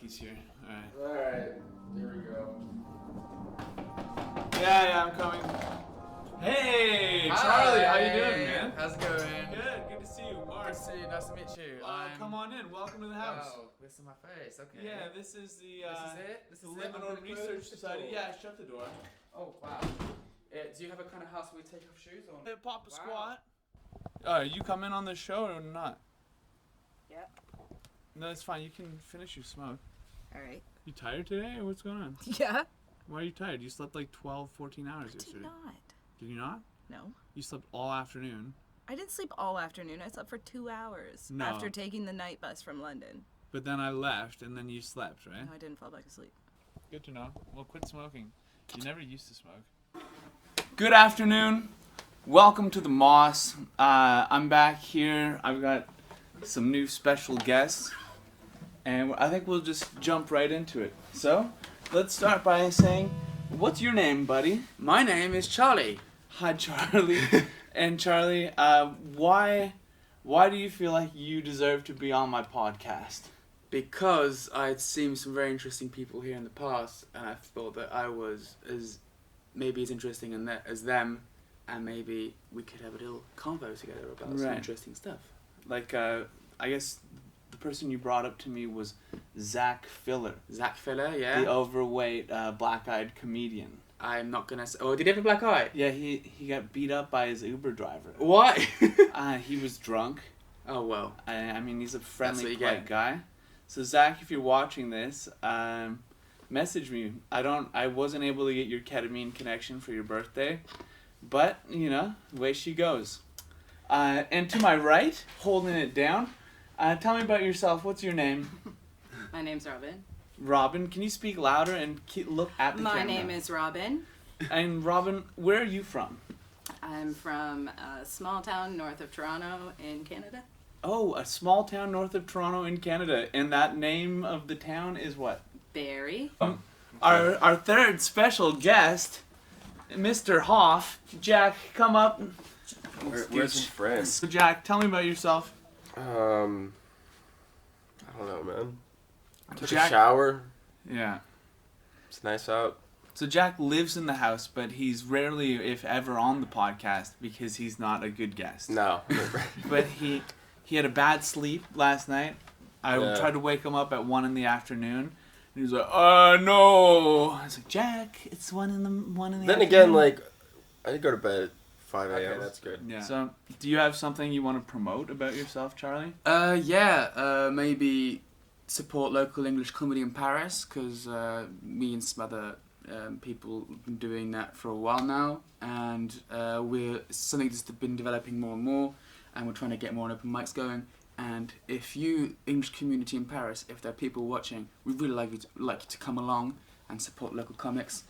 He's here. Alright, here we go. Yeah, I'm coming. Hey, Hi. Charlie, how you doing, man? How's it going? Good to see you, Mark. Good to see you. Nice to meet you. Come on in. Welcome to the house. Oh, this is my face. Okay. Yeah, this is the This is it. Liminal Research Society. Yeah, shut the door. Oh wow. Do you have a kind of house where we take off shoes or? Hey, pop a squat. You come in on the show or not? Yeah. No, it's fine. You can finish your smoke. All right. You tired today, or what's going on? Yeah. Why are you tired? You slept like 12, 14 hours yesterday. Did not. Did you not? No. You slept all afternoon. I didn't sleep all afternoon. I slept for 2 hours No. after taking the night bus from London. But then I left, and then you slept, right? No, I didn't fall back asleep. Good to know. Well, quit smoking. You never used to smoke. Good afternoon. Welcome to the Moss. I'm back here. I've got some new special guests, and I think we'll just jump right into it. So, let's start by saying, what's your name, buddy? My name is Charlie. Hi, Charlie. And Charlie, why do you feel like you deserve to be on my podcast? Because I'd seen some very interesting people here in the past, and I thought that I was maybe as interesting as them, and maybe we could have a little convo together about some interesting stuff. Like, I guess the person you brought up to me was Zach Filler. Zach Filler, yeah. The overweight, black-eyed comedian. I'm not gonna say. Oh, did he have a black eye? Yeah, he got beat up by his Uber driver. What? He was drunk. Oh, well. I mean, he's a friendly, you polite get. guy. So, Zach, if you're watching this, message me. I wasn't able to get your ketamine connection for your birthday, but, you know, away she goes. And to my right, holding it down, tell me about yourself. What's your name? My name's Robin. Robin, can you speak louder and look at the camera? My name is Robin. And Robin, where are you from? I'm from a small town north of Toronto in Canada. Oh, a small town north of Toronto in Canada. And that name of the town is what? Barrie. Our third special guest, Mr. Hoff. Jack, come up. Where's his friend? So Jack, tell me about yourself. I don't know, man. I took Jack- a shower. Yeah. It's nice out. So Jack lives in the house, but he's rarely, if ever, on the podcast because he's not a good guest. No. But he had a bad sleep last night. I tried to wake him up at 1 in the afternoon. And he was like, no. I was like, Jack, it's 1 in the afternoon. Then again, like, I did go to bed at 5 a.m. Okay, That's good. Yeah. So, do you have something you want to promote about yourself, Charlie? Maybe support local English comedy in Paris, because me and some other people have been doing that for a while now, and it's something that's been developing more and more, and we're trying to get more open mics going. And if you, English community in Paris, if there are people watching, we'd really like you to come along and support local comics,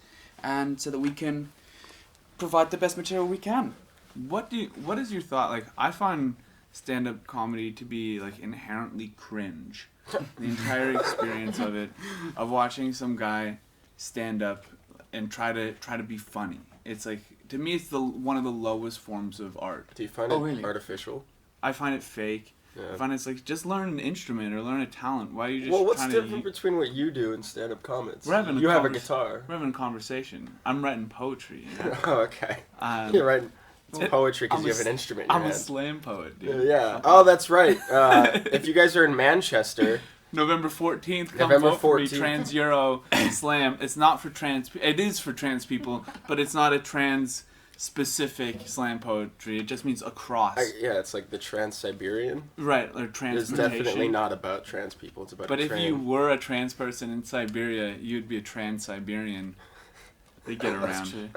and so that we can provide the best material we can. What is your thought? Like, I find stand-up comedy to be like inherently cringe. The entire experience of it, of watching some guy stand up and try to be funny. It's like, to me, it's one of the lowest forms of art. Do you find it artificial? I find it fake. Yeah. I find it's like, just learn an instrument or learn a talent. Why are you just What's trying different between what you do and stand-up comments? We're having You have a guitar. We're having a conversation. I'm writing poetry. You know? Oh, okay. You're writing poetry because you have an instrument in your I'm a hand. slam poet, dude. Yeah. Oh, that's right. If you guys are in Manchester... November 14th, come November vote for me, 14th. Trans Euro Slam. It's not for trans... It is for trans people, but it's not a trans-specific slam poetry. It just means across. It's like the Trans-Siberian. Right, or It's transportation. definitely not about trans people. It's about But if train. you were a trans person in Siberia, you'd be a trans-Siberian. They get around. That's true.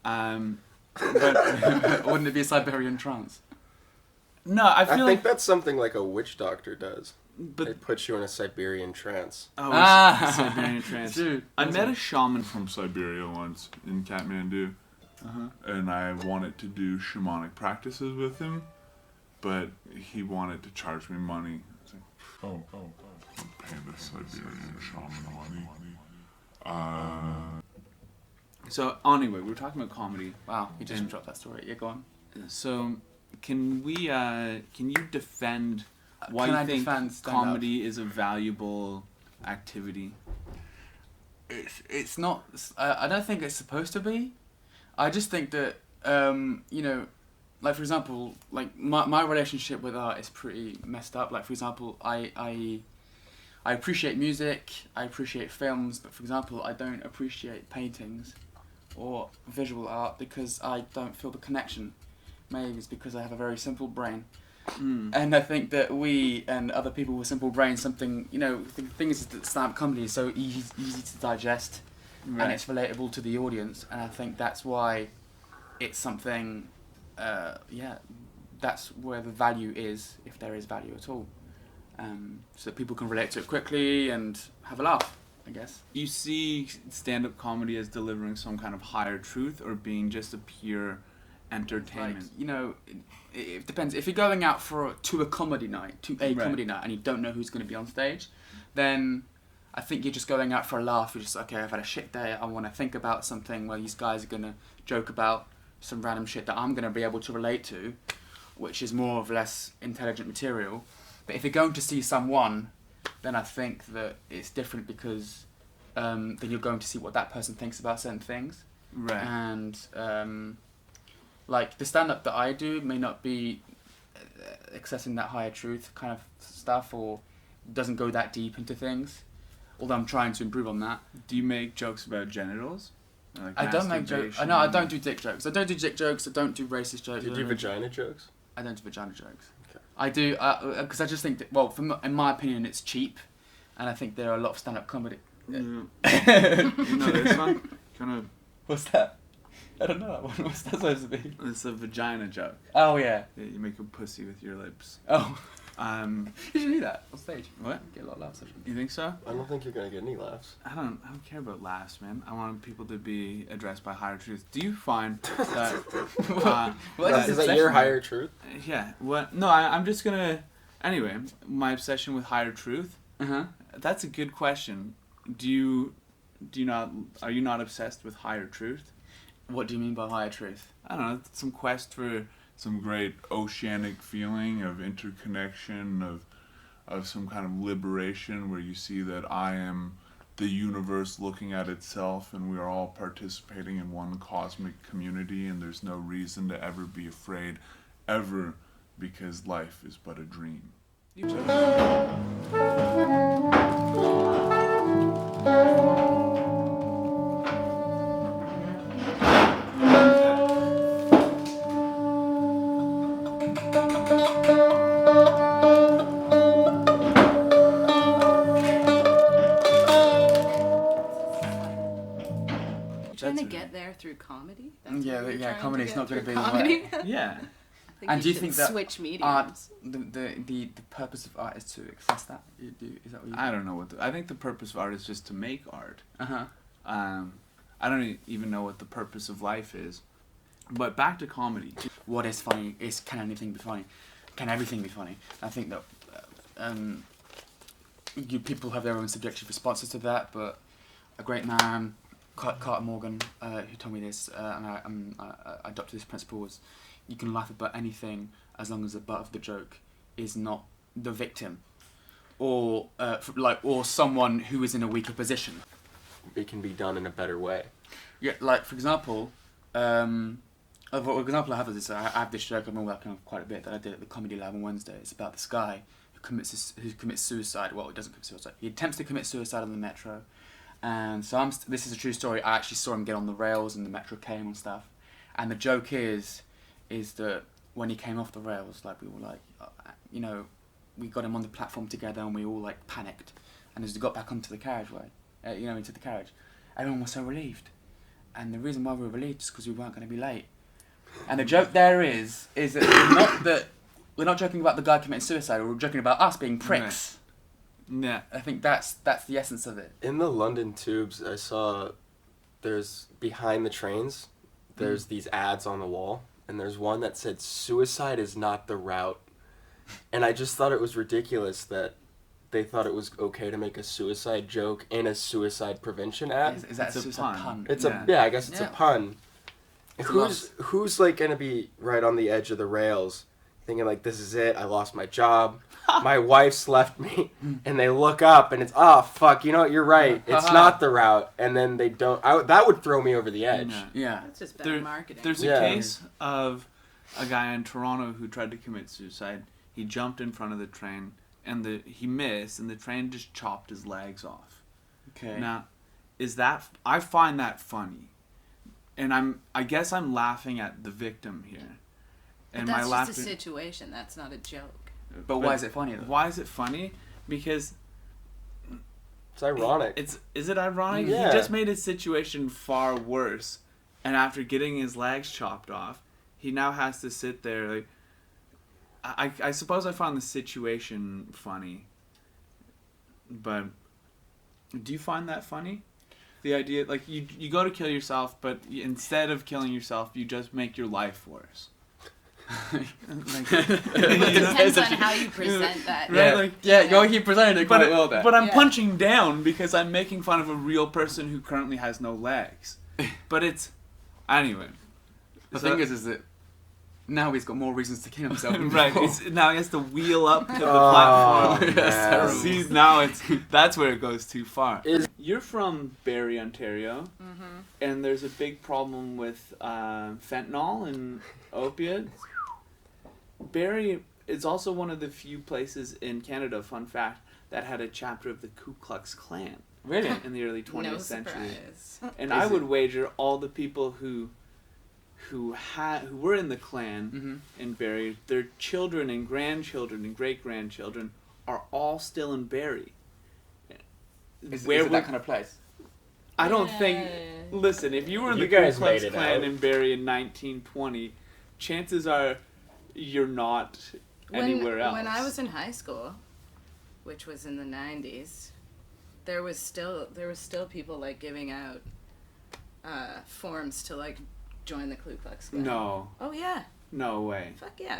But Wouldn't it be Siberian trance? no, I I feel think like... that's something like a witch doctor does. But They put you in a Siberian trance. oh, Siberian trans. Dude, I met a shaman from Siberia once in Kathmandu, and I wanted to do shamanic practices with him, but he wanted to charge me money. I was like, Pay the Siberian shaman money. So anyway, we were talking about comedy. Wow, you just dropped that story. Yeah, go on. So can you defend why Can you I think defend stand-up? comedy is a valuable activity? It's not. I don't think it's supposed to be. I just think that you know, like for example, like my relationship with art is pretty messed up. Like for example, I appreciate music, I appreciate films, but for example, I don't appreciate paintings or visual art because I don't feel the connection. Maybe it's because I have a very simple brain. And I think that we and other people with simple brains, something, you know, the thing is that stand-up comedy is so easy to digest, and it's relatable to the audience, and I think that's why it's something, that's where the value is, if there is value at all, so that people can relate to it quickly and have a laugh, I guess. You see stand-up comedy as delivering some kind of higher truth or being just a pure entertainment? Like, you know, it depends. If you're going out to a comedy night, comedy night, and you don't know who's going to be on stage, then I think you're just going out for a laugh. You're just, okay, I've had a shit day. I want to think about something where these guys are going to joke about some random shit that I'm going to be able to relate to, which is more or less intelligent material. But if you're going to see someone, then I think that it's different because then you're going to see what that person thinks about certain things. Right. And like the stand-up that I do may not be accessing that higher truth kind of stuff, or doesn't go that deep into things, although I'm trying to improve on that. Do you make jokes about genitals? Like I don't make jokes. No, I don't do dick jokes. I don't do dick jokes. I don't do racist jokes. Do you do vagina jokes? I don't do vagina jokes. Okay. I do, because I just think that, well, in my opinion, it's cheap, and I think there are a lot of stand-up comedy. You know this one? Kind of. What's that? I don't know that one. What's that supposed to be? It's a vagina joke. Oh, yeah. You make a pussy with your lips. Oh. You You should do that on stage. What? Get a lot of laughs. You think so? I don't think you're gonna get any laughs. I don't care about laughs, man. I want people to be addressed by higher truth. Do you find that... Is that your higher truth? Yeah. What? No, I'm just gonna... Anyway, my obsession with higher truth. Uh-huh. That's a good question. Do you not... Are you not obsessed with higher truth? What do you mean by higher truth? I don't know. Some quest for some great oceanic feeling of interconnection, of some kind of liberation where you see that I am the universe looking at itself and we are all participating in one cosmic community and there's no reason to ever be afraid, ever, because life is but a dream. Trying to get there through comedy? Yeah, comedy's not going to be the comedy. way. Yeah. And do you think that switch mediums? art, the purpose of art is to access that? Is that what you I don't know what I think the purpose of art is just to make art. Uh-huh. I don't even know what the purpose of life is. But back to comedy. What is funny is, can anything be funny? Can everything be funny? I think that people have their own subjective responses to that, but a great man, Carter Morgan, who told me this, and I adopted this principle, was you can laugh about anything as long as the butt of the joke is not the victim, or someone who is in a weaker position. It can be done in a better way. Yeah, like for example, an example I have is this. I have this joke I've been working on quite a bit that I did at the Comedy Lab on Wednesday. It's about this guy who commits suicide. Well, he doesn't commit suicide. He attempts to commit suicide on the metro, and so this is a true story. I actually saw him get on the rails, and the metro came and stuff. And the joke is that when he came off the rails, like we were like, we got him on the platform together, and we all like panicked. And as we got back onto the carriageway, into the carriage, everyone was so relieved. And the reason why we were relieved is because we weren't going to be late. And the joke there is that we're not joking about the guy committing suicide, we're joking about us being pricks. Yeah. I think that's the essence of it. In the London tubes, I saw there's behind the trains, there's these ads on the wall, and there's one that said suicide is not the route. And I just thought it was ridiculous that they thought it was okay to make a suicide joke in a suicide prevention ad. Is that It's a suicide pun. It's Yeah. I guess it's a pun. It's Who's like gonna be right on the edge of the rails thinking like, this is it. I lost my job. My wife's left me. And they look up and it's, oh, fuck, you know what? You're right. It's not the route. And then they don't. That would throw me over the edge. Yeah. That's just bad marketing. There's a case of a guy in Toronto who tried to commit suicide. He jumped in front of the train, and he missed, and the train just chopped his legs off. Okay. Now, I find that funny, and I guess I'm laughing at the victim here. And but that's my just a situation. That's not a joke. But why is it funny, though? Why is it funny? Because it's ironic. Is it ironic? Yeah. He just made his situation far worse, and after getting his legs chopped off, he now has to sit there like. I suppose I found the situation funny, but do you find that funny? The idea, like, you go to kill yourself, but instead of killing yourself, you just make your life worse. It depends on how you present that. Right? He presented it quite well there. But I'm punching down because I'm making fun of a real person who currently has no legs. But it's... Anyway. The thing is that now he's got more reasons to kill himself. Right. Now he has to wheel up to the platform. Yes. See, now that's where it goes too far. You're from Barrie, Ontario, and there's a big problem with fentanyl and opiates. Barrie is also one of the few places in Canada, fun fact, that had a chapter of the Ku Klux Klan. Really? In the early 20th century. Surprise. And I would wager all the people who were in the Klan in Barrie, their children and grandchildren and great-grandchildren are all still in Barrie. Is it that kind of place? I don't think... Listen, if you were in the Ku Klux Klan in Barrie in 1920, chances are you're not anywhere else. When I was in high school, which was in the 90s, there was still people like giving out forms to like join the Ku Klux Klan. No. Oh yeah. No way. Fuck yeah.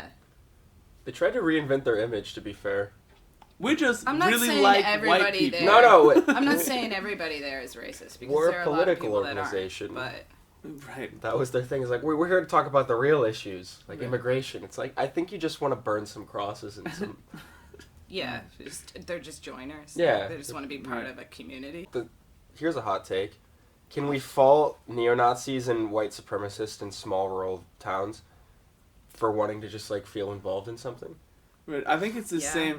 They tried to reinvent their image, to be fair. We just I'm not really saying like white everybody people. there. No. I'm not saying everybody there is racist because We're there a are a lot of political people that organization. aren't, Right. That was their thing. It's like, we're here to talk about the real issues, like Right. immigration. It's like, I think you just want to burn some crosses and some... yeah, they're just joiners. Yeah. They just want to be part Right. of a community. Here's a hot take. Can we fault neo-Nazis and white supremacists in small rural towns for wanting to just, like, feel involved in something? Right. I think it's the Yeah.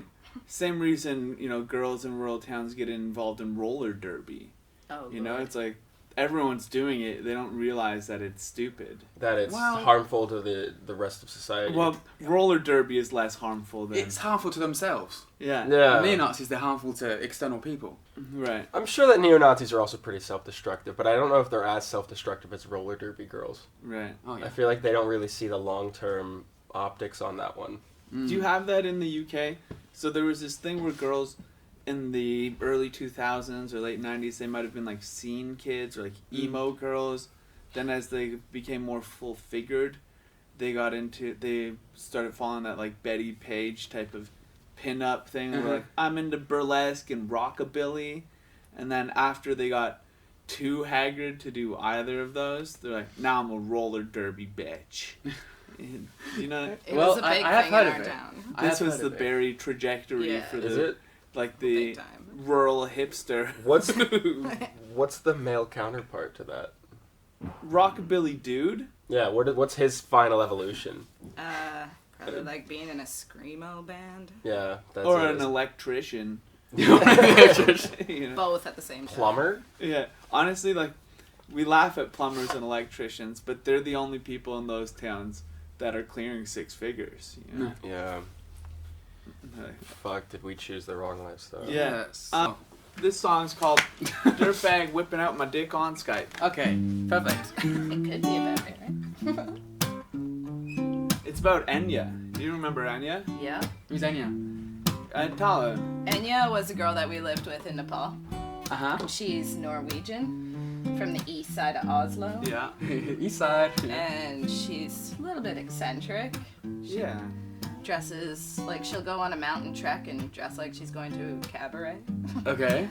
same reason, girls in rural towns get involved in roller derby. Oh, It's like everyone's doing it. They don't realize that it's stupid. That it's harmful to the rest of society. Well, roller derby is less harmful than... It's harmful to themselves. Yeah. Yeah. Neo-Nazis, they're harmful to external people. Right. I'm sure that neo-Nazis are also pretty self-destructive, but I don't know if they're as self-destructive as roller derby girls. Right. Oh, yeah. I feel like they don't really see the long-term optics on that one. Do you have that in the UK? So there was this thing where girls in the early 2000s or late 90s, they might have been like scene kids or like emo girls. Then as they became more full-figured, they started following that like Betty Page type of pin-up thing. They were like, I'm into burlesque and rockabilly. And then after they got too haggard to do either of those, they're like, now I'm a roller derby bitch. You know, It was a big I have thing heard in of our it. town. this was the Barrie trajectory for Is the it? like the Big time. rural hipster. What's the male counterpart to that? Rockabilly dude? Yeah, what's his final evolution? Probably like being in a screamo band. Yeah, that's Or it. an electrician. Both at the same time. Plumber? Yeah. Honestly, like, we laugh at plumbers and electricians, but they're the only people in those towns that are clearing six figures. Yeah. Like, Fuck, did we choose the wrong lifestyle? yeah. This song's called Dirtbag Whipping Out My Dick on Skype. Okay, perfect. It could be a bad right? It's about Enya. Do you remember Enya? Yeah. Who's Enya? Tala. Enya was a girl that we lived with in Nepal. Uh-huh. She's Norwegian from the east side of Oslo. Yeah. East side. And she's a little bit eccentric. Yeah. Dresses like she'll go on a mountain trek and dress like she's going to a cabaret. Okay.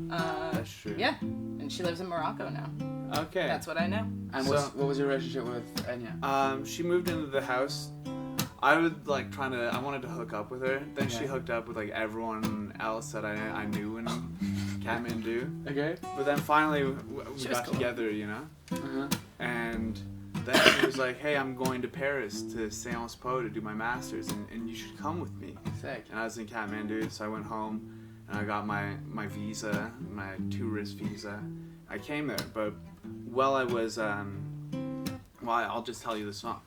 That's true. Yeah. And she lives in Morocco now. Okay. That's what I know. And what was your relationship with Enya? She moved into the house. I would like I wanted to hook up with her. Then she Yeah. hooked up with like everyone else that I knew in Kathmandu. Okay. But then finally we She was got cool. together, you know? Uh-huh. And then he was like, hey, I'm going to Paris to Sciences Po to do my master's, and you should come with me. Sick. And I was in Kathmandu, so I went home and I got my visa, my tourist visa. I came there, but while I was, I'll just tell you the song.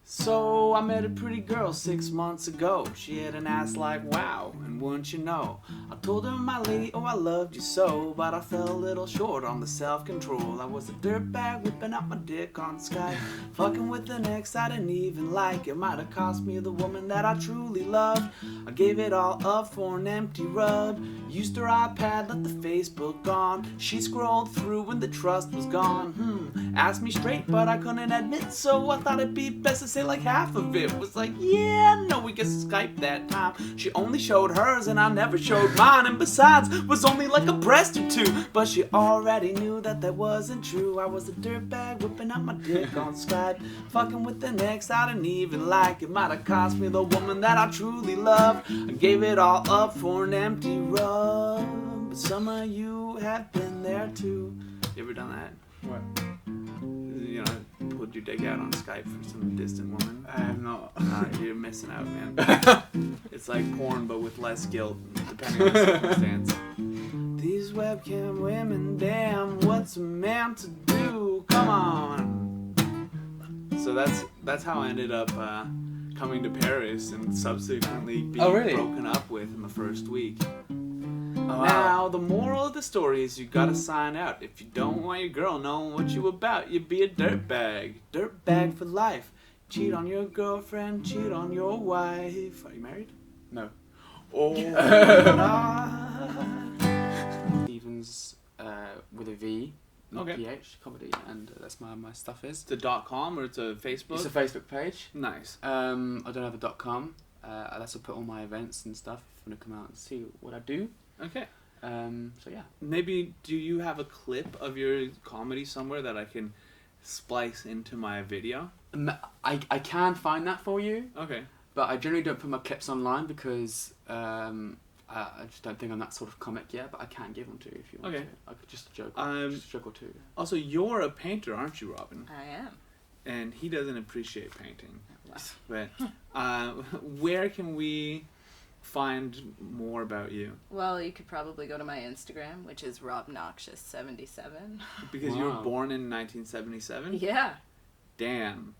So I met a pretty girl 6 months ago. She had an ass like wow, and wouldn't you know, I told her, my lady, oh I loved you so, but I fell a little short on the self-control. I was a dirtbag whipping out my dick on Skype, fucking with an ex I didn't even like. It might have cost me the woman that I truly loved. I gave it all up for an empty rub. Used her iPad, let the Facebook on. She scrolled through when the trust was gone. Asked me straight, but I couldn't admit, so I thought it'd be best to say like half of it. Was like, yeah, no, we guess Skype that time. She only showed hers and I never showed mine, and besides, was only like a breast or two. But she already knew that wasn't true. I was a dirtbag whipping out my dick on Skype, fucking with an ex I didn't even like. It might have cost me the woman that I truly loved. I gave it all up for an empty rub. But some of you have been there too. You ever done that? What? You know, pulled your dick out on Skype for some distant woman? I have not. You're missing out, man. It's like porn, but with less guilt, depending on the circumstance. These webcam women, damn, what's a man to do? Come on. So that's how I ended up coming to Paris and subsequently being really? broken up with in the first week. wow. Now, the moral of the story is you gotta sign out. If you don't want your girl knowing what you about, you be a dirtbag. Dirtbag for life. Cheat on your girlfriend, cheat on your wife. Are you married? No. Oh, Stevens with a V, not Okay. PH, comedy, and that's my stuff is. it's a .com or it's a Facebook? It's a Facebook page. Nice. I don't have a .com. That's to put all my events and stuff. If you want to come out and see what I do. Okay. So yeah. Maybe do you have a clip of your comedy somewhere that I can splice into my video? I can find that for you, Okay. but I generally don't put my clips online because I just don't think I'm that sort of comic yet. But I can give them to you if you want Okay. to. I could just a joke, Um, or two. Also, you're a painter, aren't you, Robin? I am. And he doesn't appreciate painting. But where can we find more about you? Well, you could probably go to my Instagram, which is robnoxious77. Because you were Wow. born in 1977? Yeah. Damn.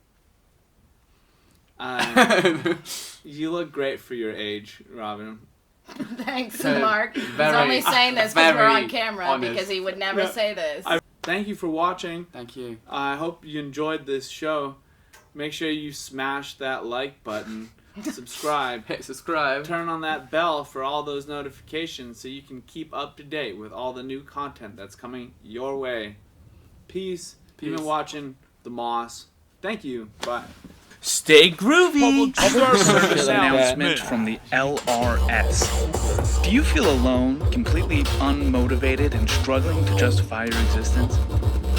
You look great for your age, Robin. Thanks, So, Mark. He's very- only saying this because we're very on camera honest. because he would never Yeah. say this. Thank you for watching. Thank you. I hope you enjoyed this show. Make sure you smash that like button, subscribe, Hit subscribe. turn on that bell for all those notifications so you can keep up to date with all the new content that's coming your way. Peace. You've been watching The Moss. Thank you. Bye. Stay groovy! Special announcement from the LRS. Do you feel alone, completely unmotivated, and struggling to justify your existence?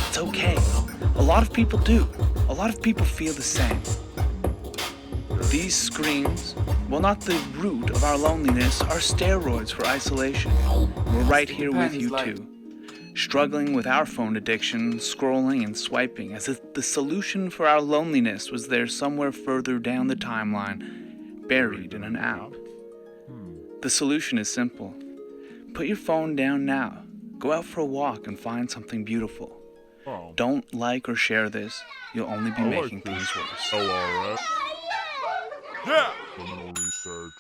It's okay. A lot of people do. A lot of people feel the same. These screams, while not the root of our loneliness, are steroids for isolation. We're right here with you too. Struggling with our phone addiction, scrolling and swiping, as if the solution for our loneliness was there somewhere further down the timeline, buried in an app. The solution is simple. Put your phone down now. Go out for a walk and find something beautiful. Oh, Don't like or share this. You'll only be I like making this. things worse. LRS. Yeah! Liminal research.